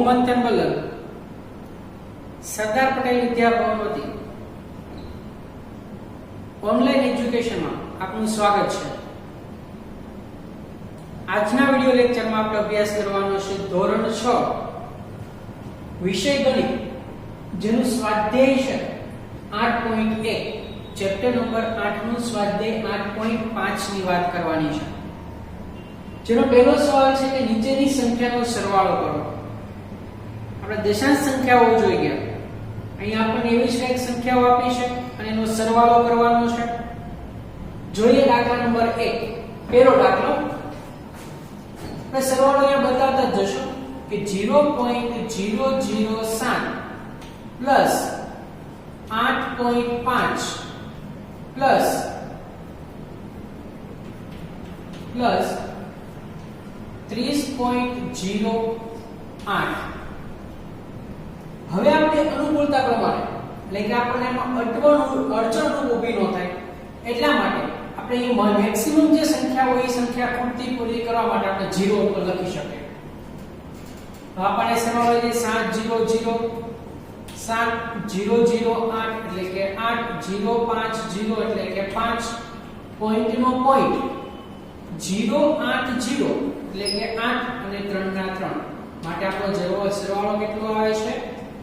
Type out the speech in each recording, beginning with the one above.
ગૌમંથન બલ્લભ સરદાર પટેલ વિદ્યાભવન વતી ઓનલાઈન એજ્યુકેશનમાં આપનું સ્વાગત છે। આજના વિડિયો લેક્ચરમાં આપણે અભ્યાસ કરવાનો છે ધોરણ 6 વિષય ગણિત જેનું સ્વાધ્યાય છે 8.1 ચેપ્ટર નંબર 8 નું સ્વાધ્યાય 8.5 ની વાત કરવાની છે। જેનો પહેલો સવાલ છે કે નીચેની સંખ્યાનો સરવાળો કરો। આપણે દશાંશ સંખ્યાઓ જોઈ ગયા। અહીં આપણને એવી જ કંઈક સંખ્યાઓ આપી છે અને એનો સરવાળો કરવાનો છે। જોઈએ દાખલા નંબર 1 પહેલો દાખલો। આપણે સરવાળો અહીંયા બતાવતા જ જશો કે 0.007 પ્લસ 8.5 પ્લસ 30.08। હવે આપણે અનુકૂળતા પ્રમાણે એટલે કે આપણને એમાં અડચણરૂપ ઊભી ન થાય એટલા માટે આપણે અહીં મેક્સિમમ જે સંખ્યા હોય એ સંખ્યા ખૂટતી પૂરી કરવા માટે આપણે 0 ઉપર લખી શકીએ। તો આપણને સરવાળો છે 70008 એટલે કે 8050 એટલે કે 5 પોઈન્ટનો પોઈન્ટ 080 એટલે કે 8 અને 3 ના 3 માટે આપણો સરવાળો કેટલો આવે છે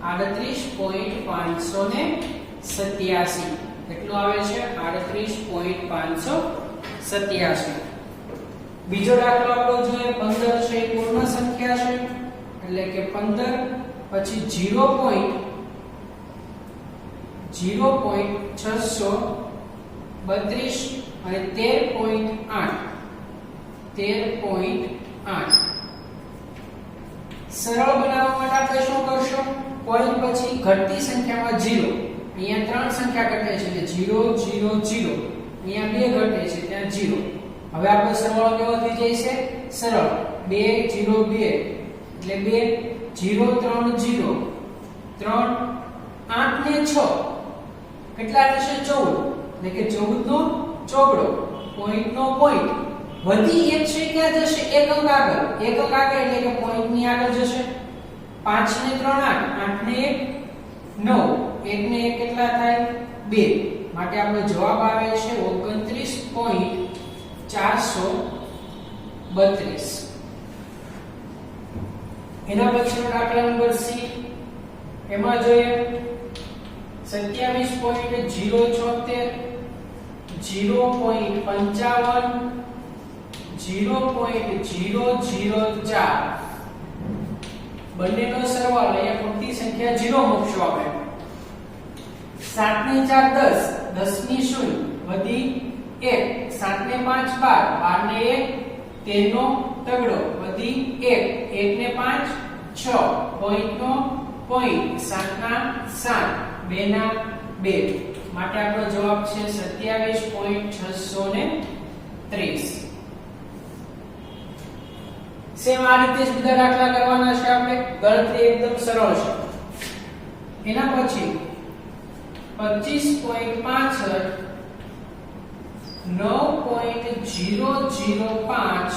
38.587 કેટલો આવે છે 38.587। બીજો દાખલો આપણો જોઈએ 15 છે પૂર્ણ સંખ્યા છે એટલે કે 15 પછી 0.632 અને 13.8 સરળ બનાવવા માટે આપણે શું કરશું પોઈન્ટ પછી ઘટતી સંખ્યામાં 0 અહીંયા ત્રણ સંખ્યા ઘટે છે એટલે 0 0 0 અહીંયા બે ઘટે છે ત્યાં 0। હવે આપણો સરવાળો કેવો થઈ જાય છે સરળ 2 0 2 એટલે 2 0 3 0 3 8 ને 6 કેટલા થશે 14 એટલે કે 14 નો ચોગડો પોઈન્ટ નો પોઈન્ટ વધી એક છે ક્યાં જશે એક અંક આગળ એટલે કે પોઈન્ટ ની આગળ જશે 5 ને 3 8 8 ને 1 9 1 ને 1 કેટલા થાય 2 માટે આપણો જવાબ આવે છે 29.432। એના પછીનો દાખલા નંબર સી એમાં જોઈએ 27.076 0.55 0.004 બંનેનો સરવાળો અહીંયા ખૂટતી સંખ્યા 0 મૂકશો આપણે 7 ને 4 10 10 ની 0 વધી 1 7 ને 5 12 12 ને 1 13 નો તગડો વધી 1 1 ને 5 6 પોઈન્ટ નો પોઈન્ટ 7 ના 7 2 ના 2 માટે આપણો જવાબ છે 27.630। સેમ આ રીતે જ બધા દાખલા કરવાના છે આપણે ગણતરી એકદમ સરળ છે। એના પછી 25.65 9.005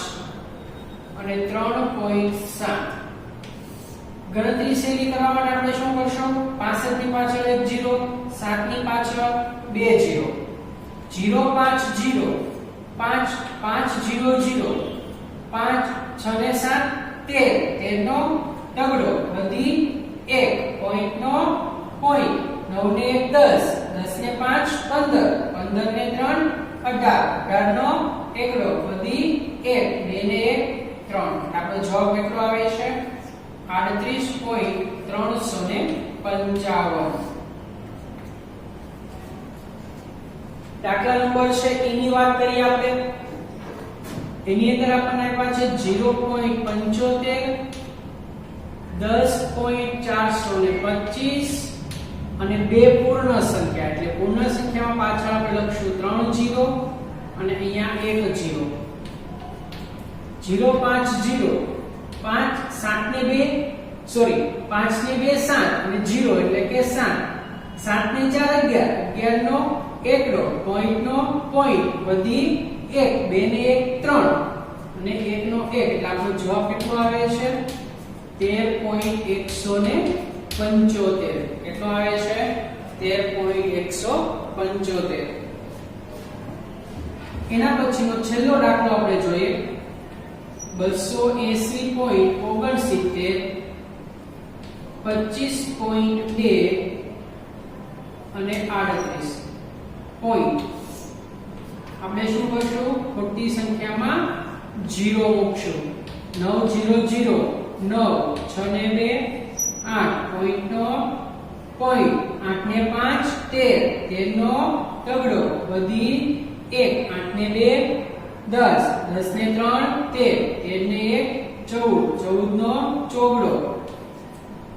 અને 3.7 ગણતરી શૈલી કરવા માટે આપણે શું કરશું 65 ની પાછળ એક 0 7 ની પાછળ બે 0 050 5 5 0 0 5 6 ને 7 13 નો તગડો વધી 1 પોઈન્ટ નો પોઈન્ટ 9 ને 1 10 10 ને 5 15 15 ને 3 18 18 નો એકડો વધી 1 2 ને 1 3 આપણો જવાબ કેટલો આવે છે 38.355। દાખલા નંબર છે એની વાત કરીએ આપણે એની અંદર આપણને આપ્યા છે 0.75 10.425 અને બે પૂર્ણ સંખ્યા એટલે પૂર્ણ સંખ્યામાં પાછળ આપણે લખશું 3 0 અને અહીંયા 1 0 050 5 7 ને 2 સોરી 5 ને 2 7 અને 0 એટલે કે 7 7 ને 4 11 11 નો એકડો પોઈન્ટ નો પોઈન્ટ વધી 1 2 ને 1 3 અને 1 નો 1 એટલે આપણો જવાબ કેટલો આવે છે 13.175 કેટલો આવે છે 13.175 એના પછીનો છેલ્લો દાખલો આપણે જોઈએ 280.69 25.2 અને 38 પોઈન્ટ આપણે શું કરશું ખોટી સંખ્યામાં 0 મૂકશું 9 0 0 9 6 ને 2 8 પોઈન્ટ 8 ને 5 13 13 નો તગડો વધી 1 8 ને 2 10 10 ને 3 13 13 ને 1 14 14 નો ચોગડો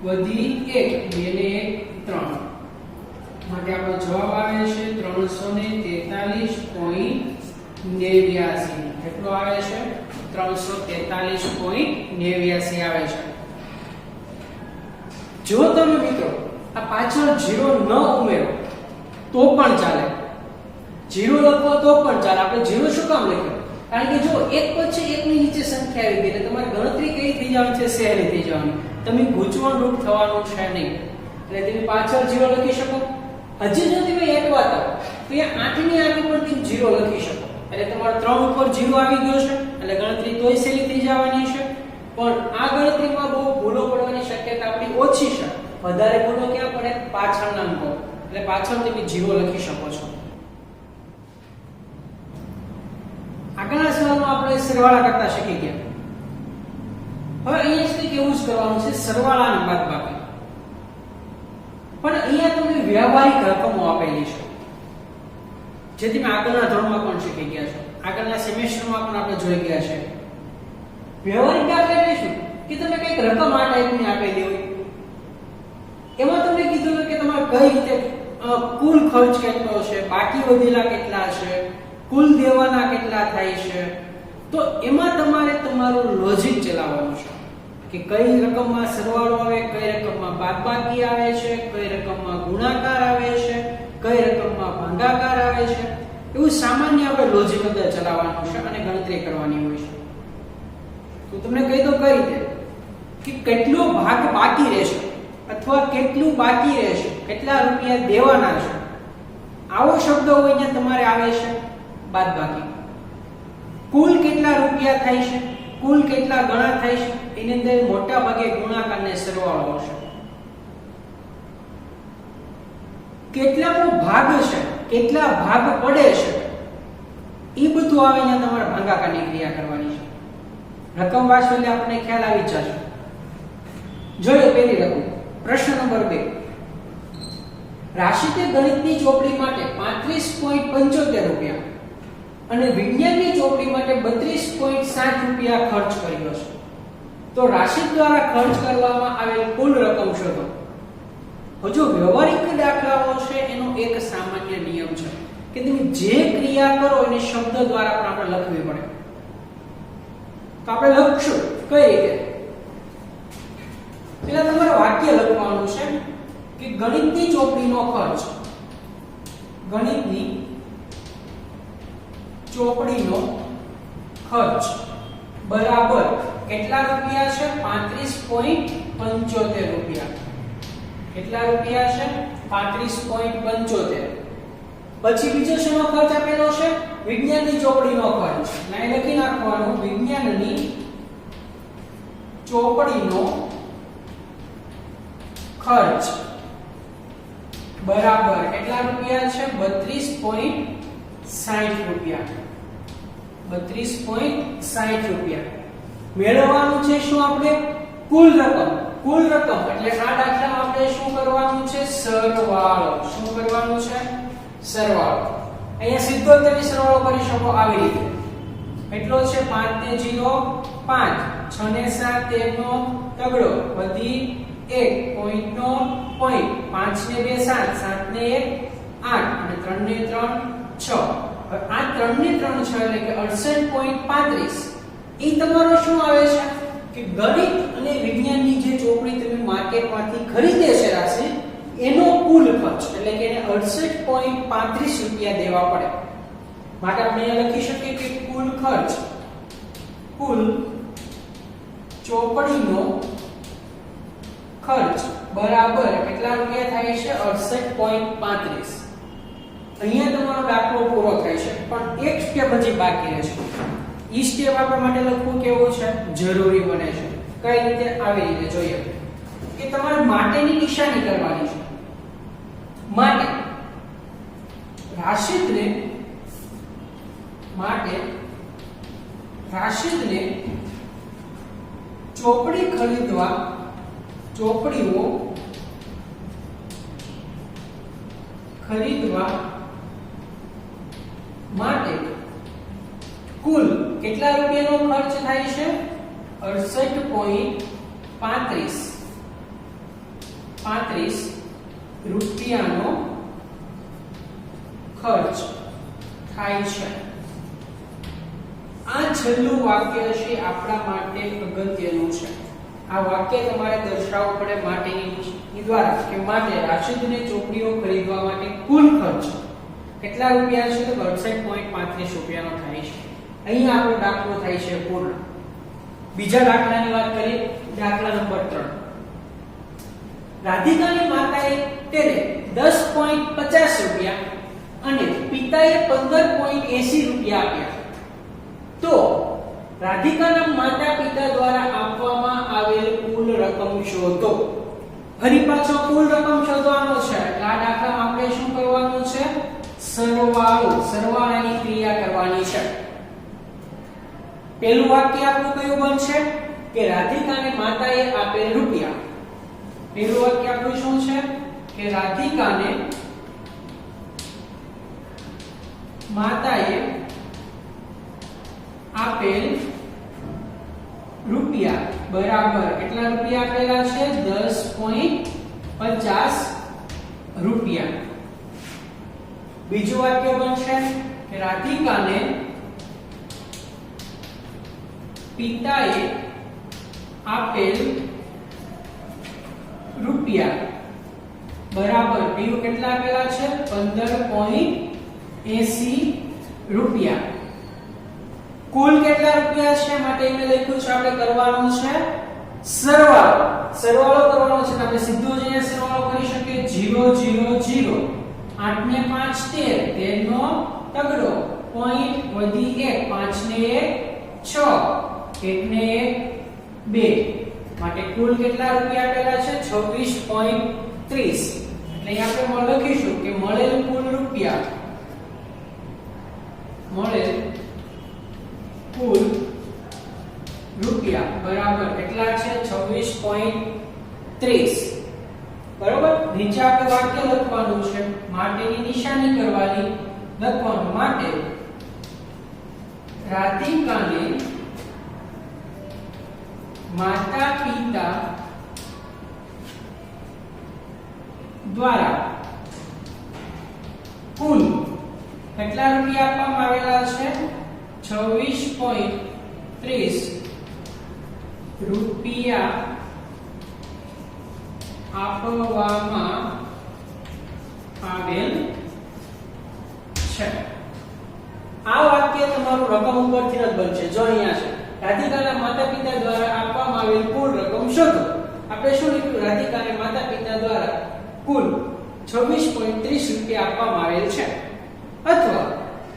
વધી 1 2 ને 1 3 માટે આપણો જવાબ આવે છે 343.89 કેટલો આવે છે 343.89 આવે છે જો તમે મિત્રો આ પાછળ 0 ન ઉમેરો તો પણ ચાલે 0 લખો તો પણ ચાલે આપણે 0 શું કામ લખ્યો કારણ કે જો એક પછી એકની નીચે સંખ્યા આવી ગઈ એટલે તમારી ગણતરી કઈ થઈ જવાની છે સહેલી થઈ જવાની તમે ગૂંચવણ રૂપ થવાનું છે નહીં એટલે તમે પાછળ 0 લખી શકો હજી જો તમે એકવાર તો અહીંયા 8 ની આગળ પણ તમે 0 લખી શકો એટલે તમારો 3 ઉપર 0 આવી ગયો છે એટલે ગણતરી તોય સહેલી થઈ જવાની છે પણ આ ગણતરીમાં બહુ ભૂલો પડવાની શક્યતા આપણી ઓછી છે વધારે ભૂલો ક્યાં પડે પાછળના અંકો એટલે પાછળ તમે 0 લખી શકો છો આગળના સવાલમાં આપણે સરવાળા કરતા શીખી ગયા હવે અહીંયા સુધી કેવું જ કરવાનું છે સરવાળા અને બાદબાકી પણ અહીંયા તમને વ્યવહારિક રકમો આપેલી છે જે તમે આગળના ધોરણમાં પણ શીખી ગયા છો આગળના સેમેસ્ટરમાં પણ આપણે જોઈ ગયા છે વ્યવહારિક દાખલા એટલે શું કે તમે કંઈક રકમ આ ટાઈપની આપેલી હોય એમાં તમને કીધું કે તમારે કઈ રીતે કુલ ખર્ચ કેટલો છે બાકી વધેલા કેટલા છે કુલ દેવાના કેટલા થાય છે તો એમાં તમારે તમારું લોજિક ચલાવવાનું છે કે કઈ રકમમાં સરવાળો આવે કઈ રકમમાં બાદબાકી આવે છે કઈ રકમમાં ગુણાકાર આવે છે કઈ રકમમાં ભાગાકાર આવે છે એવું સામાન્ય આપણે લોજિક અંદર ચલાવવાનું છે અને ગણતરી કરવાની હોય છે તો તમને કહી દો કઈ રીતે કે કેટલો ભાગ બાકી રહેશે અથવા કેટલું બાકી રહેશે કેટલા રૂપિયા દેવાના છે આવો શબ્દ હોય અહીંયા તમારે આવે છે બાદબાકી કુલ કેટલા રૂપિયા થાય છે કુલ કેટલા ગણા થાય છે એની અંદર મોટા ભાગે ગુણાકાર ને સરવાળો હશે કેટલાનો ભાગ છે કેટલા ભાગ પડે છે એ બધું આવે અહીંયા તમારે ભાગાકારની ક્રિયા કરવાની છે રકમ વાંચો એટલે આપણને ખ્યાલ આવી જશે જોઈએ પહેલી રકમ પ્રશ્ન નંબર 2 રાશિતે ગણિતની ચોપડી માટે 35.75 રૂપિયા અને વિજ્ઞાનની ચોપડી માટે 32.60 રૂપિયા ખર્ચ કર્યો છે તો રાશિદ દ્વારા ખર્ચ કરવામાં આવેલ કુલ રકમ શોધો હજુ વ્યવહારિક દાખલાઓ છે એનો એક સામાન્ય નિયમ છે કે તમે જે ક્રિયા કરો એને શબ્દ દ્વારા પણ આપણે લખવી પડે તો આપણે લખશું કઈ રીતે પહેલા તમારે વાક્ય લખવાનું છે કે ગણિતની ચોપડીનો ખર્ચ ગણિતની ચોપડીનો ખર્ચ બરાબર કેટલા રૂપિયા છે 35.75 રૂપિયા કેટલા રૂપિયા છે 35.75 પછી બીજો શેનો ખર્ચ આપેલો છે વિજ્ઞાનની ચોપડીનો ખર્ચ અહીં લખી નાખવાનું વિજ્ઞાનની ચોપડીનો ખર્ચ બરાબર કેટલા રૂપિયા છે 32.60 રૂપિયા 32.60 રૂપિયા મેળવવાનું છે શું આપણે કુલ રકમ એટલે આ દાખલામાં આપણે શું કરવાનું છે સરવાળો શું કરવાનું છે સરવાળો અહીંયા સીધો તમે સરવાળો કરી શકો આવી રીતે એટલો છે 5 ને 0 5 6 ને 7 13 નો તગડો વધી 1 પોઈન્ટ નો પોઈન્ટ 5 ને 2 7 7 ને 1 8 અને 3 ને 3 6 આ 3 ને 3 6 એટલે કે 68.35 ઈ તમારો શું આવે છે કે ગણિત અને વિજ્ઞાનની જે ચોપડી તમે માર્કેટમાંથી ખરીદે છે રાશિ એનો કુલ ખર્ચ એટલે કે એને 68.35 રૂપિયા દેવા પડે માટે આપણે અહીંયા લખી શકીએ કે કુલ ખર્ચ કુલ ચોપડીનો ખર્ચ બરાબર કેટલા રૂપિયા થાય છે 68.35। અહીંયા તમારો દાખલો પૂરો થાય છે, પણ એક સ્ટેપ હજી બાકી રહેશે। ઈ સ્ટેપ આપણા માટે લખવું કેવું છે, જરૂરી બને છે। કઈ રીતે? આવી રીતે જોઈએ કે તમારે માટેની નિશાની કરવાની છે। માટે રાશિદને ચોપડીઓ ખરીદવા માટે કુલ કેટલા રૂપિયાનો ખર્ચ થાય છે? 68.35 રૂપિયાનો ખર્ચ થાય છે। આ છેલ્લું વાક્ય છે આપણા માટે અગત્યનું છે। આ વાક્ય તમારે દર્શાવવું પડે માટેની દ્વારા કે માટે રાશિદને ચોપડીઓ ખરીદવા માટે કુલ ખર્ચ કેટલા રૂપિયા છે? તો 68.35 રૂપિયાનો થાય છે। અહીંયા આપણો દાખલો થાય છે પૂર્ણ। બીજા દાખલાની વાત કરીએ, દાખલા નંબર 3। રાધિકાની માતાએ તેને 10.50 રૂપિયા અને પિતાએ 15.80 રૂપિયા આપ્યા, તો રાધિકાના માતા પિતા દ્વારા આપવામાં આવેલ કુલ રકમ શોધો। ફરી પાછો કુલ રકમ શોધવાનો છે, એટલે આ દાખલામાં આપણે શું કરવાનું છે? સરવાળાની ક્રિયા કરવાની છે। પહેલું વાક્ય આપણું કયું બનશે કે રાધિકાને માતાએ આપેલ રૂપિયા। પહેલું વાક્ય આપણું શું છે કે રાધિકાને માતાએ આપેલ રૂપિયા બરાબર કેટલા રૂપિયા આપેલા છે? 10.50 રૂપિયા। બીજું વાક્ય બનશે કે રાધિકાને પિતાએ આપેલ રૂપિયા બરાબર બીજું કેટલા આપેલા છે? 15.80 રૂપિયા। કુલ કેટલા રૂપિયા છે? માટે મેં લખ્યું છે આપણે કરવાનું છે સરવાળો કરવાનો છે, તો આપણે સીધો જ અહીંયા સરવાળો કરી શકીએ। 0 0 0 8 ને 5 13 13 નો તગડો પોઈન્ટ વધી 1 5 ને 1 6 1 ને 1 2 માટે કુલ કેટલા રૂપિયા આપેલા છે? 26.30। એટલે આપણે લખીશું કે મળેલ કુલ રૂપિયા બરાબર કેટલા છે? 26.30। બરાબર। નીચે આપણે વાક્ય લખવાનું છે, માટેની નિશાની કરવાની, લખવાનું માટે રાધિકાને માતા પિતા દ્વારા કુલ કેટલા રૂપિયા આપવામાં આવેલા છે? 26.30 રૂપિયા આપવામાં આવેલ છે। આ વાક્ય તમારું રકમ ઉપરથી જ બનશે। જો અહીંયા છે રાધિકાના માતા પિતા દ્વારા આપવામાં આવેલ કુલ રકમ શોધો। આપણે શું લખ્યું? રાધિકાને માતા પિતા દ્વારા કુલ 26.30 રૂપિયા આપવામાં આવેલ છે, અથવા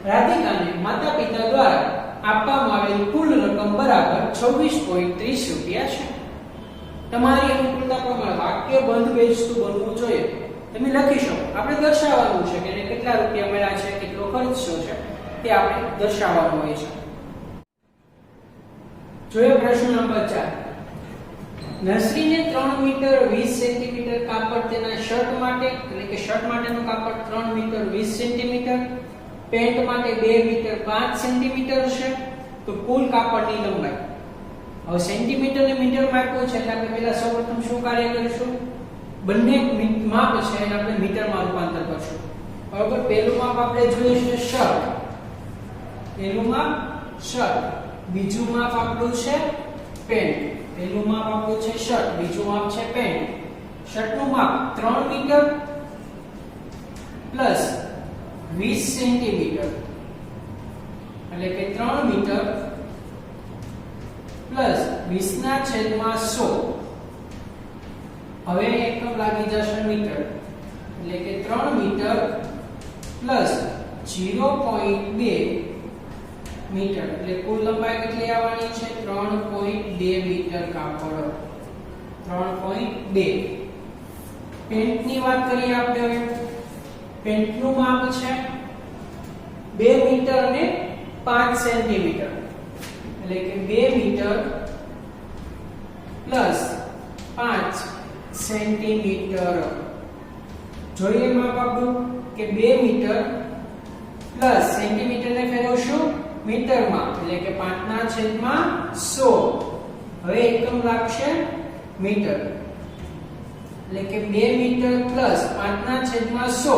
રાધિકાને માતા પિતા દ્વારા આપવામાં આવેલ કુલ રકમ બરાબર 26.30 રૂપિયા છે। તમારી અનુકૂળતા પ્રમાણે વાક્ય બંધ બેસતું બનવું જોઈએ। તમે લખી શકો, આપણે દર્શાવવાનું છે કે એને કેટલા રૂપિયા મળ્યા છે, કેટલો ખર્ચ છે, તે આપણે દર્શાવવાનું હોય છે। જોઈએ પ્રશ્ન નંબર 4। નર્સરીને 3 મીટર 20 સેન્ટીમીટર કાપડ તેના શર્ટ માટે, એટલે કે શર્ટ માટેનું કાપડ 3 મીટર 20 સેન્ટીમીટર, પેન્ટ માટે 2 મીટર 5 સેન્ટીમીટર છે, તો કુલ કાપડની લંબાઈ। હવે સેન્ટીમીટર ને મીટર માં આપ્યું છે, એટલે આપણે પહેલા સૌપ્રથમ શું કાર્ય કરીશું? બંને માપ છે એને આપણે મીટરમાં રૂપાંતર કરશું। બરાબર। પહેલું માપ આપણે જોઈએ છે શર્ટ, પહેલું માપ શર્ટ, બીજું માપ આપણું છે પેન્ટ। પહેલું માપ આપણું છે શર્ટ, બીજું માપ છે પેન્ટ। શર્ટનું માપ 3 મીટર પ્લસ 20 સેન્ટીમીટર, એટલે કે 3 મીટર પ્લસ 20 ના છેદમાં 100 હવે એકમ લાગી જશે મીટર, એટલે કે 3 મીટર પ્લસ 0.2 મીટર, એટલે કુલ લંબાઈ કેટલી આવવાની છે? 3.2 મીટર કાપડ. 3.2. પેન્ટની વાત કરીએ આપણે હવે. પેન્ટનું માપ છે 2 મીટર અને 5 સેન્ટીમીટર, એટલે કે 2 મીટર પ્લસ 5 સેન્ટીમીટર. જોઈએ માપ આપણું કે 2 મીટર પ્લસ સેન્ટીમીટર ને ફેરવશું મીટરમાં, એટલે કે 5/100. હવે એકમ લાગશે મીટર, એટલે કે 2 મીટર પ્લસ 5/100,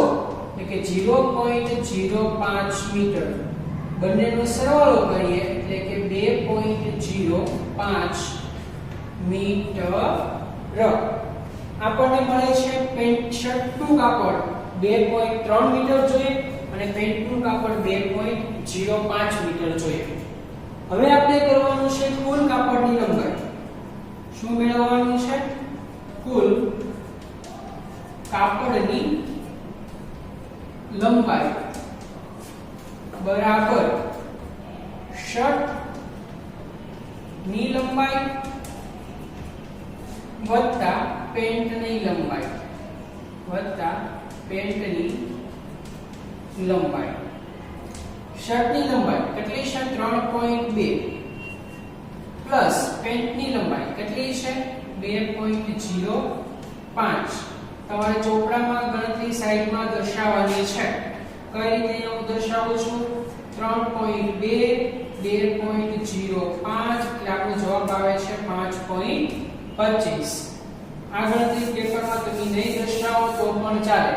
એટલે કે 0.05 મીટર. બંનેનો સરવાળો કરીએ એટલે કે 2.05 મીટર. આપણને મળે છે પેન્ટ શર્ટનું કાપડ 2.3 મીટર જોઈએ અને પેન્ટનું કાપડ 2.05 મીટર જોઈએ. હવે આપણે કરવાનું છે કુલ કાપડની લંબાઈ. શું મેળવવાનું છે? કુલ કાપડની લંબાઈ બરાબર શર્ટ ની લંબાઈ વત્તા પેન્ટની લંબાઈ શર્ટની લંબાઈ કેટલી છે? 3.2 પ્લસ પેન્ટની લંબાઈ કેટલી છે? 2.05. તમારે ચોપડામાં ગણતરી સાઈડમાં દર્શાવવાની છે. કઈ રીતે હું દર્શાવું છું? 3.2 2.05 એટલે આપણો જવાબ આવે છે 5.25. આ ગણતરી પેપરમાં તમે નહીં દર્શાવો તો પણ ચાલે,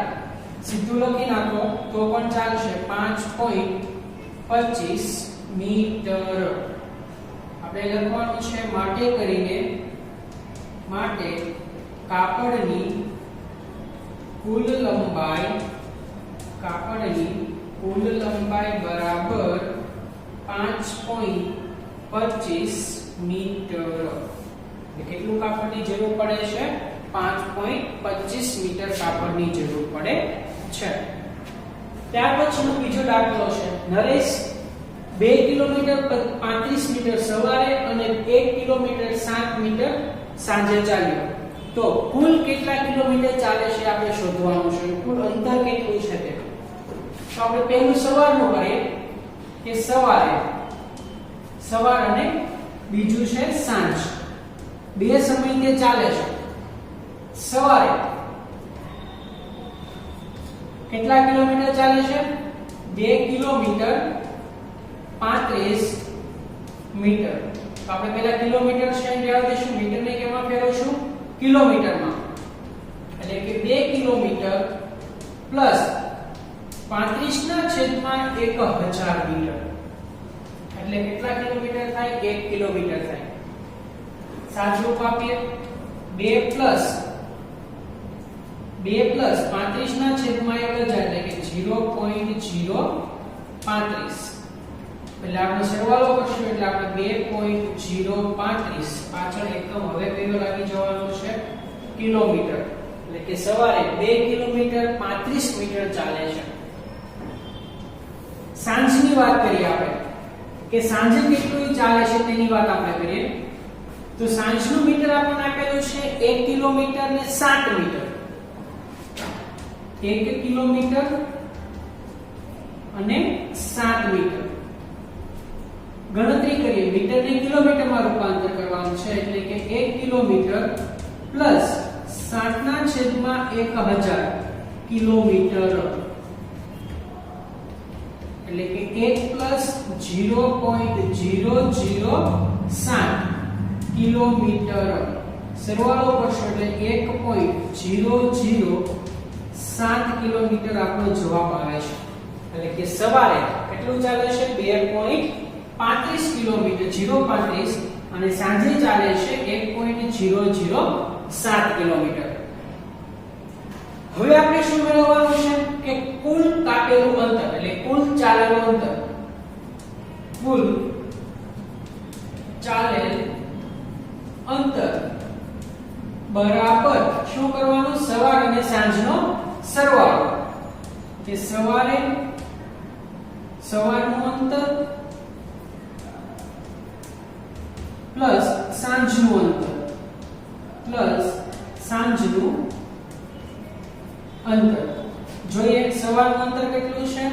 સીધું લખી નાખો તો પણ ચાલશે. 5.25 મીટર. આપણે લખવાનું છે માટે કરીને કાપડની કુલ લંબાઈ બરાબર 5.25 મીટર. કેટલું કાપડની જરૂર પડે છે? 5.25 મીટર કાપડની જરૂર પડે છે. ત્યાર પછીનો બીજો દાખલો છે. નરેશ 2 કિલોમીટર 35 મીટર સવારે અને 1 કિલોમીટર 7 મીટર સાંજે ચાલ્યો. તો કુલ કેટલા કિલોમીટર ચાલે છે આપણે શોધવાનું છે. કુલ અંતર કેટલું છે તે. તો આપણે પહેલું સવારનું કરીએ કે સવાર અને બીજું છે સાંજ. બે સમય તે ચાલે છે. સવારે કેટલા કિલોમીટર ચાલે છે? 2 કિલોમીટર 35 મીટર. તો આપણે પહેલા કિલોમીટર છે જવા દઈશું, મીટર ને કેમાં ફેરવશું? કિલોમીટરમાં. એટલે કે 2 કિલોમીટર પ્લસ 35/1000 મીટર. એટલે કેટલા કિલોમીટર થાય? 1 કિલોમીટર થાય. સાચું આપીએ 2 પ્લસ 35/1000 એટલે કે 0.035. એટલે આપણે સરવાળો કરશું એટલે આપણે 2.035 પાછળ એકમ હવે કયો લાગી જવાનો છે? કિલોમીટર. એટલે કે સવારે 2 કિલોમીટર 35 મીટર ચાલે છે. સાંજની વાત કરીએ આપણે કે સાંજે કેટલું ચાલે છે તેની વાત આપણે કરીએ. તો સાંજનું મીટર આપણને આપેલું છે 1 કિલોમીટર ને 7 મીટર. 1 કિલોમીટર અને 7 મીટર. ગણતરી કરીએ મીટર ને કિલોમીટરમાં રૂપાંતર કરવાનું છે એટલે કે 1 કિલોમીટર પ્લસ 7/1000 કિલોમીટર. એટલે કે 1 પ્લસ 0.007 કિલોમીટર. સરવાળો કરશો એટલે 1.007 કિલોમીટર આપણો જવાબ આવે છે. એટલે કે સવારે કેટલું ચાલે છે? 2.35 કિલોમીટર 0.35 અને સાંજે ચાલે છે 1.007 કિલોમીટર. હવે આપણે શું મેળવવાનું છે કે કુલ કાપેલું અંતર એટલે કુલ ચાલેલું અંતર. કુલ ચાલેલ અંતર બરાબર શું કરવાનું? સવાર અને સાંજનો સરવાળો. કે સવારનું અંતર પ્લસ સાંજનું અંતર પ્લસ સાંજનું અંતર. જોઈએ સવારનું અંતર કેટલું છે?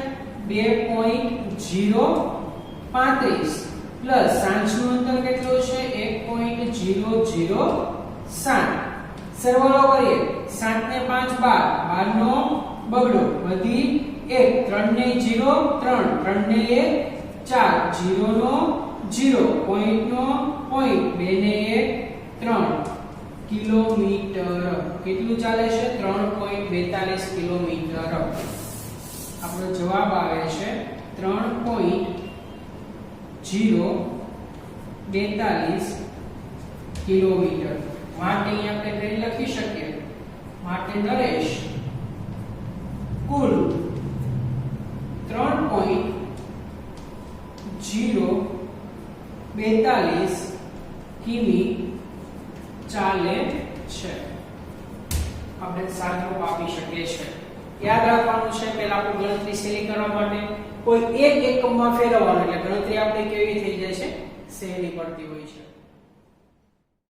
2.035 પ્લસ સાંજનું અંતર કેટલું છે? 1.007. સરવાળો કરીએ 7 ને 5 12 12 નો બગડો વધી 1 3 ને 0 3 3 ને 1 4 0 નો 0 પોઈન્ટ નો પોઈન્ટ 2 ને 1 3 કિલોમીટર. કેટલું ચાલે છે? 3.42 કિલોમીટર. આપણો જવાબ આવે છે 3.042 કિલોમીટર. માટે અહીં આપણે કઈ લખી શકીએ? માટે નરેશ કુલ 3.042 કિમી ચાલે છે. આપણે સાચું આપી શકીએ છીએ. યાદ રાખવાનું છે પહેલા આપણે ગણતરી સહેલી કરવા માટે કોઈ એક એકમમાં ફેરવવાનું એટલે ગણતરી આપણે કેવી થઈ જાય છે? સહેલી પડતી હોય છે.